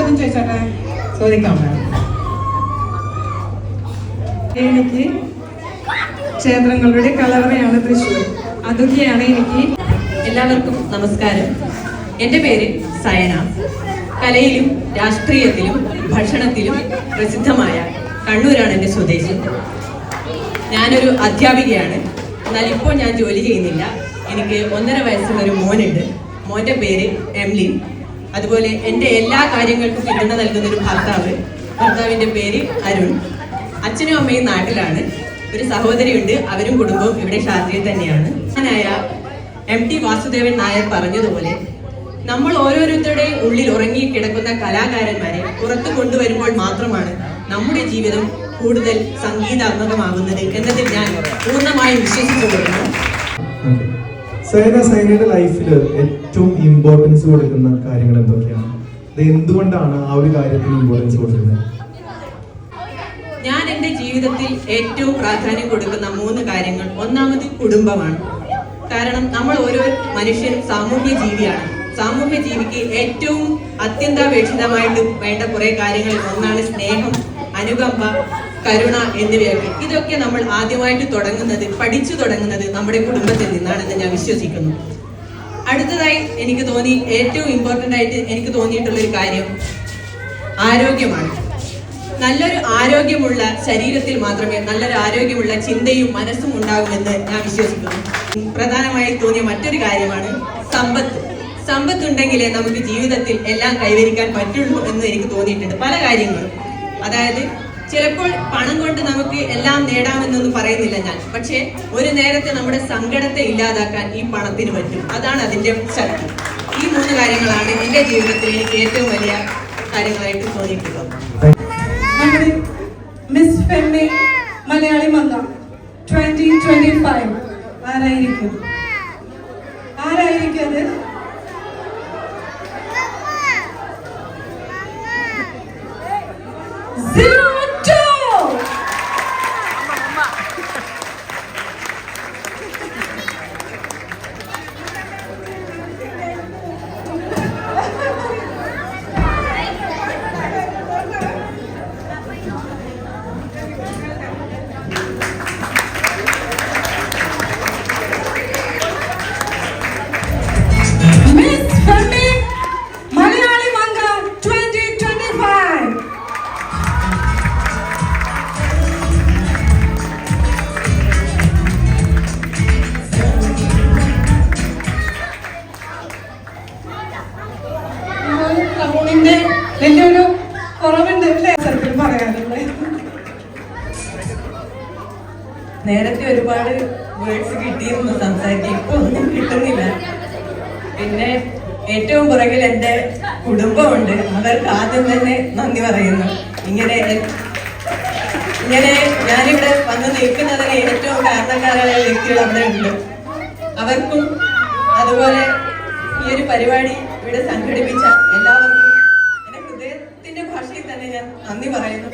ചോദ്യം ചോദിച്ചോട്ടെ? ചോദിക്കാം. എനിക്ക് ക്ഷേത്രങ്ങളുടെ കലവറയാണ് തൃശ്ശൂർ. അതൊക്കെയാണ് എനിക്ക്. എല്ലാവർക്കും നമസ്കാരം. എൻ്റെ പേര് സയന. കലയിലും രാഷ്ട്രീയത്തിലും ഭക്ഷണത്തിലും പ്രസിദ്ധമായ കണ്ണൂരാണ് എൻ്റെ സ്വദേശം. ഞാനൊരു അധ്യാപികയാണ്. എന്നാൽ ഇപ്പോൾ ഞാൻ ജോലി ചെയ്യുന്നില്ല. എനിക്ക് 1.5 വയസ്സുള്ളൊരു മോനുണ്ട്. മോൻ്റെ പേര് എംലിൻ. അതുപോലെ എൻ്റെ എല്ലാ കാര്യങ്ങൾക്കും പിന്തുണ നൽകുന്നൊരു ഭർത്താവിൻ്റെ പേര് അരുൺ. അച്ഛനും അമ്മയും നാട്ടിലാണ്. ഒരു സഹോദരിയുണ്ട്. അവരും കുടുംബവും ഇവിടെ ഷാർജയിൽ തന്നെയാണ്. ഞാനായ MT വാസുദേവൻ നായർ പറഞ്ഞതുപോലെ നമ്മൾ ഓരോരുത്തരുടെയും ഉള്ളിൽ ഉറങ്ങി കിടക്കുന്ന കലാകാരന്മാരെ പുറത്തു കൊണ്ടുവരുമ്പോൾ മാത്രമാണ് നമ്മുടെ ജീവിതം കൂടുതൽ സംഗീതാത്മകമാകുന്നത് എന്നതിൽ ഞാൻ പൂർണ്ണമായും വിശ്വസിച്ചു കൊടുക്കുന്നു. സൈനയുടെ ലൈഫിൽ ഏറ്റവും ഇമ്പോർട്ടൻസ് കൊടുക്കുന്ന കാര്യങ്ങൾ എന്തൊക്കെയാണ്? അത് എന്തുകൊണ്ടാണ് ആ ഒരു കാര്യത്തിന് ഇമ്പോർട്ടൻസ് കൊടുക്കുന്നത്? ഞാൻ എൻ്റെ ജീവിതത്തിൽ ഏറ്റവും പ്രാധാന്യം കൊടുക്കുന്ന 3 കാര്യങ്ങൾ. ഒന്നാമത് കുടുംബമാണ്. കാരണം നമ്മൾ ഓരോ മനുഷ്യനും സാമൂഹ്യ ജീവിയാണ്. സാമൂഹ്യ ജീവിക്ക് ഏറ്റവും അത്യന്താപേക്ഷിതമായിട്ട് വേണ്ട കുറെ കാര്യങ്ങളിൽ ഒന്നാണ് സ്നേഹം, അനുകമ്പ, കരുണ എന്നിവയൊക്കെ. ഇതൊക്കെ നമ്മൾ ആദ്യമായിട്ട് പഠിച്ചു തുടങ്ങുന്നത് നമ്മുടെ കുടുംബത്തിൽ നിന്നാണെന്ന് ഞാൻ വിശ്വസിക്കുന്നു. അടുത്തതായി എനിക്ക് ഏറ്റവും ഇമ്പോർട്ടൻ്റ് ആയിട്ട് എനിക്ക് തോന്നിയിട്ടുള്ളൊരു കാര്യം ആരോഗ്യമാണ്. നല്ലൊരു ആരോഗ്യമുള്ള ശരീരത്തിൽ മാത്രമേ നല്ലൊരു ആരോഗ്യമുള്ള ചിന്തയും മനസ്സും ഉണ്ടാകുമെന്ന് ഞാൻ വിശ്വസിക്കുന്നു. പ്രധാനമായി തോന്നിയ മറ്റൊരു കാര്യമാണ് സമ്പത്ത് ഉണ്ടെങ്കിലേ നമുക്ക് ജീവിതത്തിൽ എല്ലാം കൈവരിക്കാൻ പറ്റുള്ളൂ എന്ന് എനിക്ക് തോന്നിയിട്ടുണ്ട്. പല കാര്യങ്ങളും, അതായത് ചിലപ്പോൾ പണം കൊണ്ട് നമുക്ക് എല്ലാം നേടാമെന്നൊന്നും പറയുന്നില്ല ഞാൻ. പക്ഷേ ഒരു നേരത്തെ നമ്മുടെ സങ്കടത്തെ ഇല്ലാതാക്കാൻ ഈ പണത്തിന് പറ്റും. അതാണ് അതിന്റെ ശക്തി. ഈ 3 കാര്യങ്ങളാണ് എൻ്റെ ജീവിതത്തിൽ എനിക്ക് ഏറ്റവും വലിയ കാര്യങ്ങളായിട്ട് തോന്നിയിട്ടുള്ളത്. മിസ് ഫെമ്മി മലയാളി മംഗ 2025 ആരായിരിക്കും അത്? വലിയൊരു കുറവുണ്ട് പറയാനുള്ളത്. നേരത്തെ ഒരുപാട് വേർഡ്സ് കിട്ടിയിരുന്നു സംസാരിക്കാൻ. ഇപ്പൊ ഒന്നും കിട്ടുന്നില്ല. പിന്നെ ഏറ്റവും പുറകിൽ എൻ്റെ കുടുംബമുണ്ട്. അവർക്ക് ആദ്യം തന്നെ നന്ദി പറയുന്നു. ഇങ്ങനെ ഞാനിവിടെ വന്ന് നിൽക്കുന്നതിന് ഏറ്റവും കാരണക്കാരായ വ്യക്തികൾ അവിടെ ഉണ്ട്. അവർക്കും അതുപോലെ ഈ ഒരു പരിപാടി ഇവിടെ സംഘടിപ്പിച്ച എല്ലാവർക്കും എൻ്റെ ഹൃദയത്തിന്റെ ഭാഷയിൽ തന്നെ ഞാൻ നന്ദി പറയുന്നു.